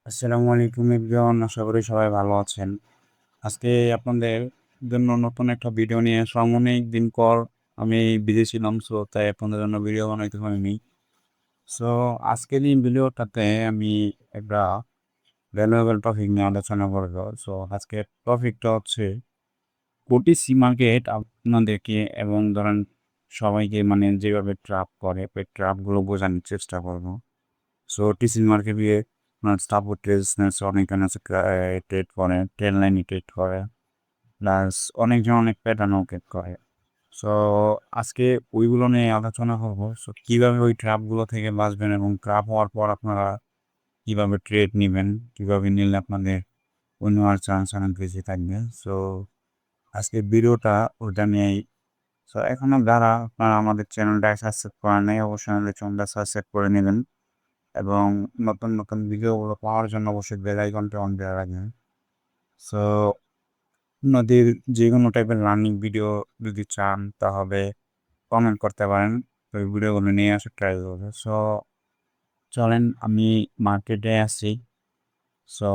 আসসালামু আলাইকুম এভরিওয়ান, আশা করি সবাই ভালো আছেন। আজকে আপনাদের জন্য নতুন একটা ভিডিও নিয়ে আসলাম। অনেক দিন পর আমি বিজি ছিলাম, সো তাই আপনাদের জন্য ভিডিও বানাইতে পারিনি। সো আজকের এই ভিডিওটাতে আমি একটা ভ্যালুয়েবল টপিক নিয়ে আলোচনা করব। সো আজকের টপিকটা হচ্ছে ওটিসি মার্কেট আপনাদেরকে এবং ধরেন সবাইকে মানে যেভাবে ট্র্যাপ করে ওই ট্র্যাপগুলো বোঝানোর চেষ্টা করব। সো ওটিসি মার্কেটে আপনার সাপোর্ট রেজিস্ট্যান্স অনেকখানে আছে, ট্রেড করে, ট্রেন লাইনে ট্রেড করে, প্লাস অনেকজন অনেক প্যাটার্নও ট্রেড করে। সো আজকে ওইগুলো নিয়ে আলোচনা করবো। সো কীভাবে ওই ট্র্যাপগুলো থেকে বাঁচবেন এবং ট্র্যাপ হওয়ার পর আপনারা কীভাবে ট্রেড নেবেন, কীভাবে নিলে আপনাদের অন্য আর চান্স অনেক বেশি থাকবে। সো আজকের ভিডিওটা ওটা নিয়েই। সো এখনও যারা আপনারা আমাদের চ্যানেলটা সাবস্ক্রাইব করেন নাই, অবশ্যই আমাদের চ্যানেলটা সাবস্ক্রাইব করে নেবেন এবং নতুন নতুন ভিডিওগুলো পাওয়ার জন্য অবশ্যই বেল আইকনটা অন করে রাখবেন। সো আপনাদের যে কোনো টাইপের রানিং ভিডিও যদি চান তাহলে কমেন্ট করতে পারেন, তো ওই ভিডিওগুলো নিয়ে আসে ট্রাই করবো। সো চলেন আমি মার্কেটে আসি। সো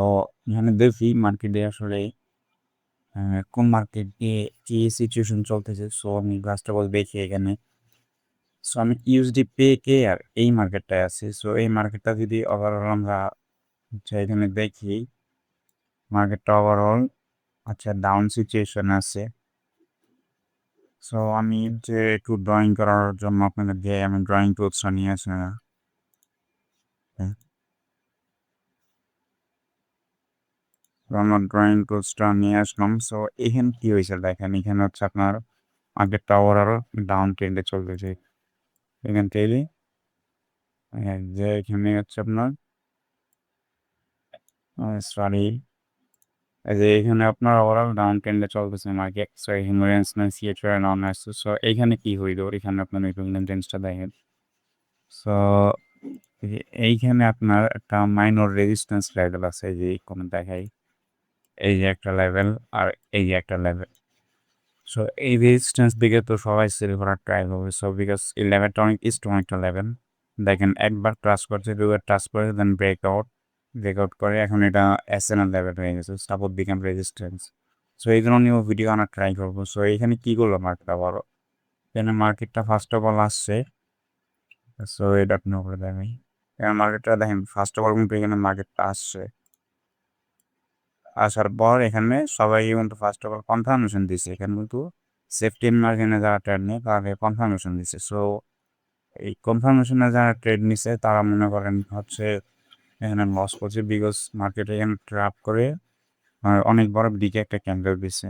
এখানে দেখি মার্কেটে আসলে কোন মার্কেটে কি সিচুয়েশন চলতেছে। সো আমি ফার্স্ট অফ অল দেখি এখানে। সো আমি ইউএসডি পে কে আর এই মার্কেটটায় আছি। সো এই মার্কেটটা যদি ওভারঅল আমরা এখানে দেখি, মার্কেটটা ওভারঅল আচ্ছা ডাউন সিচুয়েশন আছে। সো আমি যে একটু ড্রয়িং করার জন্য আপনাদেরকে আমি ড্রয়িং টুলসটা নিয়ে আসি না। হ্যাঁ, তো আমার ড্রয়িং টুলসটা নিয়ে আসলাম। সো এখানে কি হয়েছে দেখেন, এখানে হচ্ছে আপনার মার্কেটটা ওভারঅল ডাউন ট্রেন্ডে চলতেছে। এখান থেকে যে এখানে হচ্ছে আপনার সরি, এই যে এখানে আপনার ওভারঅল ডাউন ট্রেন্ডে চলতেছে মার্কেট। সো এখানে রেঞ্জ সিএচআর ডাউন আসছে। সো এইখানে কি হইলো, এখানে আপনার রেঞ্জটা দেখেন। সো এইখানে আপনার একটা মাইনর রেজিস্ট্যান্স লেভেল আছে, এই যে কোনো দেখাই, এই যে একটা লেভেল আর এই যে একটা লেভেল। সো এই রেজিস্ট্যান্স দিকে তো সবাই সেল করার ট্রাই করবে। সো বিকজ এই লেভেলটা অনেক স্ট্রং একটা লেভেল। দেখেন একবার টাচ করছে, দুবার টাচ করে দেন ব্রেকআউট করে এখন এটা এসএনএল লেভেল হয়ে গেছে, সাপোর্ট বিকাম রেজিস্ট্যান্স। সো এই ধরনের ভিডিও আনার ট্রাই করবো। সো এখানে কি করলো মার্কেটটা বড়, এখানে মার্কেটটা ফার্স্ট অফ অল আসছে। সো এটা আপনি উপরে দেখেন, এখানে মার্কেটটা দেখেন ফার্স্ট অফ অল কিন্তু এখানে মার্কেটটা আসছে। আসার পর এখানে সবাই কিন্তু ফার্স্ট অফ অল কনফার্মেশন দিচ্ছে, এখানে কিন্তু সেফটি মার্জিনে যারা ট্রেড নেয় তাদের কনফার্মেশন দিচ্ছে। সো এই কনফার্মেশনে যারা ট্রেড নিচ্ছে তারা মনে করেন হচ্ছে এখানে লস করছে, বিকজ মার্কেটে এখানে ট্র্যাপ করে অনেক বড় দিকে একটা ক্যান্ডেল দিচ্ছে।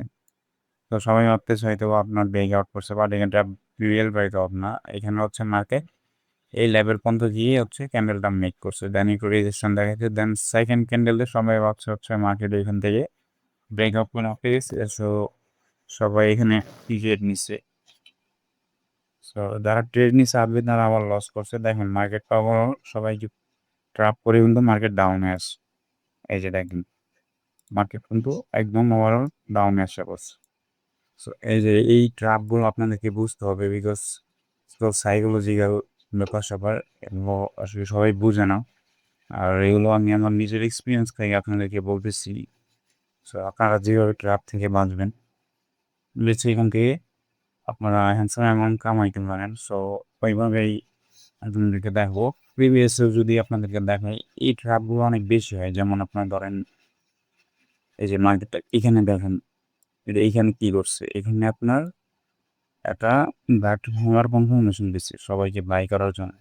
তো সবাই ভাবতেছে হয়তো আপনার ব্রেক আউট করছে, বাট এখানটা রিয়েল ব্রেক আউট না, এখানে হচ্ছে মার্কেট এই লেভেল পর্যন্ত গিয়ে হচ্ছে ক্যান্ডেলটা মেক করছে, দেন একটু রেজিস্ট্যান্স দেখাচ্ছে, দেন সেকেন্ড ক্যান্ডেলে সবাই ভাবছে হচ্ছে মার্কেট এখান থেকে ব্রেক আউট করে পেয়েছে। সো সবাই এখানে টিকেট নিচ্ছে। সো যারা ট্রেড নিচ্ছে আপনি তারা আবার লস করছে। দেখেন মার্কেট পাওয়ার সবাই ট্রাপ করে কিন্তু মার্কেট ডাউনে আসে। এই যে দেখেন মার্কেট কিন্তু একদম ওভারঅল ডাউনে আসে বসে। সো এই যে এই ট্রাপগুলো আপনাদেরকে বুঝতে হবে, বিকজ সাইকোলজিক্যাল ব্যাপার স্যাপার এগুলো আসলে সবাই বুঝে না। আর এগুলো আমি আমার নিজের এক্সপিরিয়েন্স থেকে আপনাদেরকে বলতেছি। সো আপনারা যেভাবে ট্রাপ থেকে বাঁচবেন, বুঝেছি এখান থেকে আপনারা হ্যান্ডসাম অ্যামাউন্ট কামাইতে পারেন। সো ওইভাবেই আপনাদেরকে দেখবো। প্রিভিয়াসে যদি আপনাদেরকে দেখাই, এই ট্র্যাপগুলো অনেক বেশি হয়। যেমন আপনার ধরেন এই যে মার্কেটটা এখানে দেখেন, এটা এইখানে কি করছে, এখানে আপনার একটা ব্যাট ভাঙার কনফার্মেশন দিচ্ছে সবাইকে বাই করার জন্য।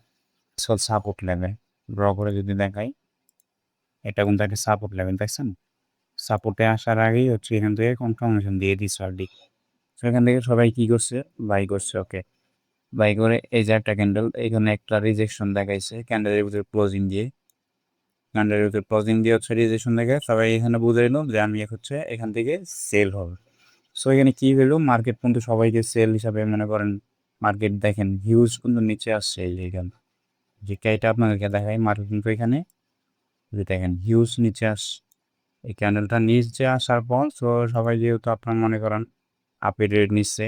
সাপোর্ট লেভেল ড্র করে যদি দেখাই, এটা কিন্তু একটা সাপোর্ট লেভেল দেখছেন। সাপোর্টে আসার আগেই হচ্ছে এখান থেকে কনফার্মেশন দিয়ে দিচ্ছে অলরেডি। সো এখান থেকে সবাই কি করছে, বাই করছে। ওকে, বাই করে এই যে একটা ক্যান্ডেল, এখানে একটা রিজেকশন দেখাইছে ক্যান্ডেলের ভিতরে ক্লোজিং দিয়ে, ক্যান্ডেলের ভিতরে ক্লোজিং দিয়ে হচ্ছে রিজেকশন দেখে সবাই এখানে বুঝে নিল যে আমি হচ্ছে এখান থেকে সেল হবে। সো এখানে কি হলো, মার্কেট কিন্তু সবাইকে সেল হিসাবে মনে করেন। মার্কেট দেখেন হিউজ কিন্তু নিচে আসছে, এই যে এখানে যে এটা আপনাদেরকে দেখাই, মার্কেট কিন্তু এখানে যে দেখেন হিউজ নিচে আসছে। এই ক্যান্ডেলটা নিচে আসার পর সো সবাই যেহেতু আপনার মনে করেন আপে ট্রেড নিচ্ছে,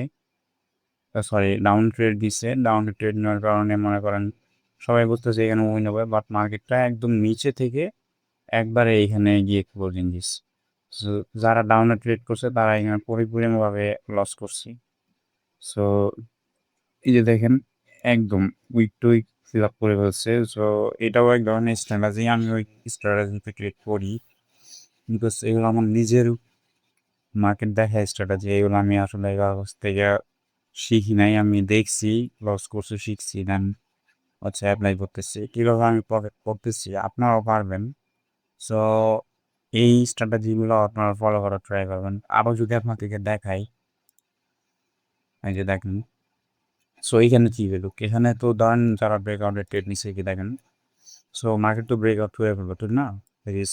সরি ডাউন ট্রেড দিচ্ছে, ডাউন ট্রেড নেওয়ার কারণে মনে করেন সবাই বুঝতেছে এখানে উইন হবে, বাট মার্কেটটা একদম নিচে থেকে একবারে এইখানে গিয়ে ক্লোজিং দিস। সো যারা ডাউনে ট্রেড করছে তারা এখানে পরিপূর্ণভাবে লস করছে। সো এই যে দেখেন একদম week to week fill up করে ফেলছে। সো এটাও এক ধরনের স্ট্র্যাটেজি, আমি ওই স্ট্র্যাটেজিতে ট্রেড করি বিকজ এগুলো আমার নিজের মার্কেট দেখা স্ট্র্যাটেজি, এগুলো আমি আসলে কাছ থেকে শিখি নাই, আমি দেখছি, লস করছি, শিখছি, দেন হচ্ছে অ্যাপ্লাই করতেছি। কীভাবে আমি প্রফিট করতেছি আপনারাও পারবেন। সো এই স্ট্র্যাটেজিগুলো আপনারা ফলো করার ট্রাই করবেন। আরও যদি আপনাদেরকে দেখাই, এই যে দেখেন, সো এইখানে কি হলো, এখানে তো ধরেন যারা ব্রেকআউটের ট্রেড নিচ্ছে কি দেখেন, সো মার্কেট তো ব্রেকআউট হয়ে ফেলবো ঠিক না,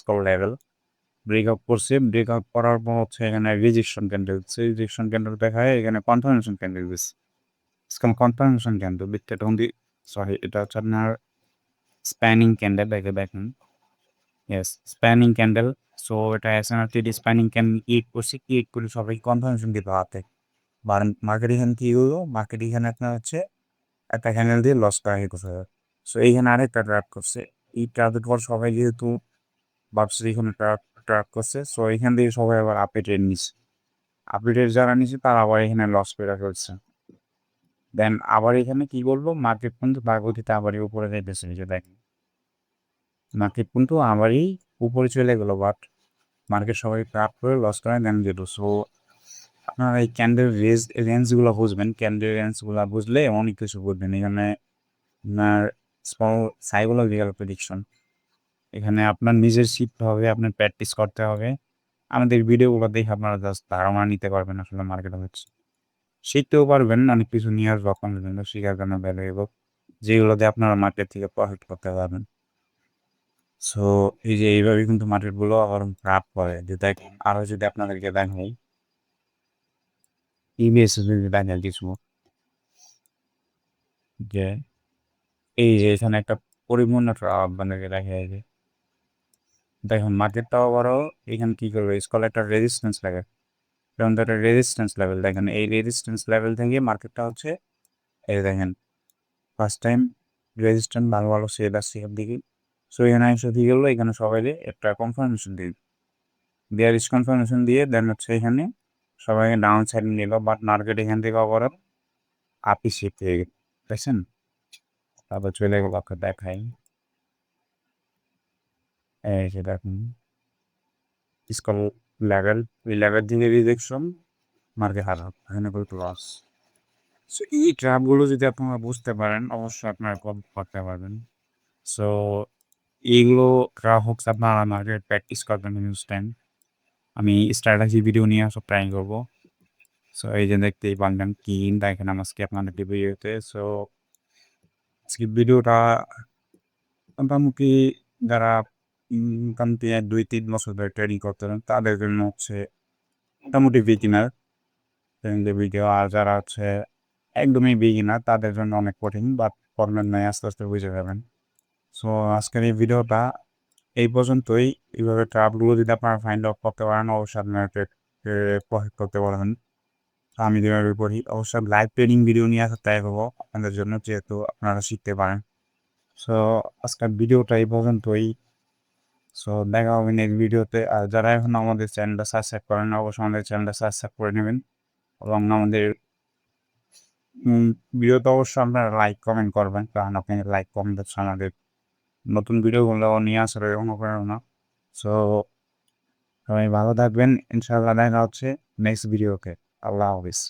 স্কল লেভেল ব্রেকআউট করছে, ব্রেকআউট করার পর হচ্ছে এখানে রিজেকশন ক্যান্ডেল দিচ্ছে, রিজেকশন ক্যান্ডেল দেখায় এখানে কনফার্মেশন ক্যান্ডেল দিচ্ছে। কনফার্মেশন ক্যান্ডেল এটা হচ্ছে, সরি এটা হচ্ছে আপনার স্প্যানিং ক্যান্ডেল, দেখেন, ইয়েস স্প্যানিং ক্যান্ডেল। সো এটা এসএনআরটি স্প্যানিং ক্যান্ডেল ক্রিয়েট করে সবাই কনফার্মেশন দিতে হাতে। মার্কেট এখানে কি হলো, মার্কেট এখানে আপনার হচ্ছে একটা ক্যান্ডেল দিয়ে লস করা হয়ে গেছে। সো এইখানে আরেকটা ট্র্যাপ করছে, এই ট্র্যাপের পর সবাই যেহেতু ভাবছে এখানে ট্র্যাপ করছে, সো এখান থেকে সবাই আবার আপডেটেড নিচ্ছে, আপডেটেড যারা নিচ্ছে তারা আবার এখানে লস করে ফেলছে। দেন আবার এখানে কি বলবো, মার্কেট কিন্তু তার গতিতে আবারই উপরে যাইতেছে, যে দেখেন মার্কেট কিন্তু আবারই উপরে চলে গেলো, বাট মার্কেট সবাই ট্র্যাপ করে লস করে দেন যেত। সো আপনারা এই ক্যান্ডেল রেঞ্জগুলো বুঝবেন, ক্যান্ডেল রেঞ্জগুলো বুঝলে অনেক কিছু বুঝবেন। এখানে আপনার স্মল সাইকোলজিক্যাল প্রেডিকশন, এখানে আপনার নিজের শিখতে হবে, আপনার প্র্যাকটিস করতে হবে। আমাদের ভিডিওগুলো দেখে আপনারা জাস্ট ধারণা নিতে পারবেন আসলে মার্কেটে হচ্ছে, শিখতেও পারবেন, অনেক কিছু নিয়ে আসবো আপনাদের জন্য শেখার জন্য ভ্যালুয়েবল, যেগুলোতে আপনারা মার্কেট থেকে প্রফিট করতে পারবেন। সো এই যে এইভাবে কিন্তু মার্কেটগুলো আবার খারাপ করে, যে দেখেন আরও যদি আপনাদেরকে দেখাই, ইবিএস যদি দেখাই কিছু, যে এই যে এখানে একটা পরিপূর্ণ মানে দেখা যায় যে দেখুন মার্কেটটাও বড়, এখানে কি করবে, স্কল একটা রেজিস্ট্যান্স লাগে, যেমন একটা রেজিস্ট্যান্স লেভেল, দেখেন এই রেজিস্ট্যান্স লেভেল থেকে মার্কেটটা হচ্ছে, এই দেখেন ফার্স্ট টাইম রেজিস্ট্যান্স ভালো ভালো সেল আসছে এর দিকে। সো এখানে এসে দিয়ে গেলো, এখানে সবাই একটা কনফার্মেশন দিয়ে বিয়ারিশ কনফার্মেশন দিয়ে দেন হচ্ছে এখানে সবাইকে ডাউন সাইড নিল, বাট মার্কেট এখান থেকে আবার আপি শিফট হয়ে গেল, দেখছেন। তারপর চলে গেল, আপনাকে দেখাই, এই যে দেখুন স্কল লেভেল, এই লেভেল থেকে রিজেকশন, মার্কেট হারা, এখানে কোনো লস। সো এই ট্র্যাপগুলো যদি আপনারা বুঝতে পারেন অবশ্যই আপনারা করতে পারবেন। সো এইগুলো গ্রাহক আপনারা মার্কেট প্র্যাকটিস করবেন নিউজ টাইম, আমি স্ট্র্যাটেজি ভিডিও নিয়ে আসা ট্রাই করবো। সো এই যে দেখতেই পারলেন কি দেখেন আজকে আপনাদের ভিডিওতে। সো আজকে ভিডিওটা মোটামুটি যারা মোটামুটি 2-3 বছর ধরে ট্রেডিং করতেন তাদের জন্য হচ্ছে মোটামুটি বিগিনার ভিডিও, আর যারা হচ্ছে একদমই বিগিনার তাদের জন্য অনেক কঠিন, বাট প্রবলেম নেই, আস্তে আস্তে বুঝে যাবেন। সো আজকের এই ভিডিওটা এই পর্যন্তই। এইভাবে ট্রাপগুলো যদি আপনারা ফাইন্ড আউট করতে পারেন অবশ্যই আপনারা প্রফিট করতে পারবেন। আমি যেভাবে পড়ি অবশ্যই লাইভ ট্রেনিং ভিডিও নিয়ে আসার ট্রাই করবো আপনাদের জন্য, যেহেতু আপনারা শিখতে পারেন। সো আজকের ভিডিওটা এই পর্যন্তই। সো দেখা হবে নেক্সট ভিডিওতে। আর যারা এখন আমাদের চ্যানেলটা সাবস্ক্রাইব করেন অবশ্যই আমাদের চ্যানেলটা সাবস্ক্রাইব করে নেবেন, এবং আমাদের ভিডিওতে অবশ্যই আপনারা লাইক কমেন্ট করবেন, কারণ আপনি লাইক কমেন্ট হচ্ছে আমাদের নতুন ভিডিওগুলো নিয়ে আসার অনুপ্রেরণা। সো সবাই ভালো থাকবেন, ইনশাআল্লাহ দেখা হচ্ছে নেক্সট ভিডিওতে। আল্লাহ হাফিজ।